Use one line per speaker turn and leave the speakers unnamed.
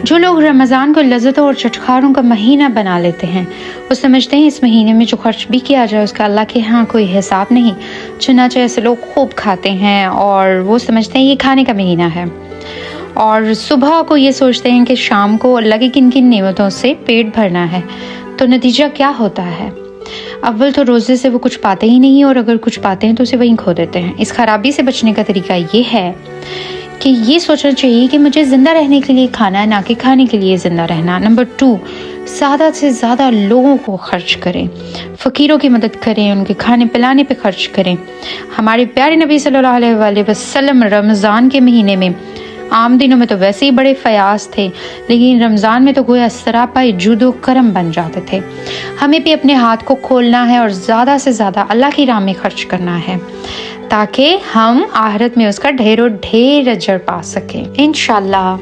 जो लोग रमज़ान को लज़्ज़तों और चटखारों का महीना बना लेते हैं वो समझते हैं इस महीने में जो खर्च भी किया जाए उसका अल्लाह के यहाँ कोई हिसाब नहीं। चुनांचे ऐसे लोग खूब खाते हैं और वो समझते हैं ये खाने का महीना है, और सुबह को ये सोचते हैं कि शाम को अल्लाह की किन किन नेमतों से पेट भरना है। तो नतीजा क्या होता है? अव्वल तो रोज़े से वो कुछ पाते ही नहीं, और अगर कुछ पाते हैं तो उसे वहीं खो देते हैं। इस खराबी से बचने का तरीका ये है कि ये सोचना चाहिए कि मुझे ज़िंदा रहने के लिए खाना है, ना कि खाने के लिए ज़िंदा रहना। नंबर 2, ज़्यादा से ज़्यादा लोगों को खर्च करें, फ़कीरों की मदद करें, उनके खाने पिलाने पे खर्च करें। हमारे प्यारे नबी सल्लल्लाहु अलैहि वसल्लम रमज़ान के महीने में, आम दिनों में तो वैसे ही बड़े फ़यास थे, लेकिन रमज़ान में तो गोया सरापा जुदो करम बन जाते थे। हमें भी अपने हाथ को खोलना है और ज़्यादा से ज़्यादा अल्लाह की राह में खर्च करना है, ताकि हम आखिरत में उसका ढेरों ढेर अजर पा सकें इंशाअल्लाह।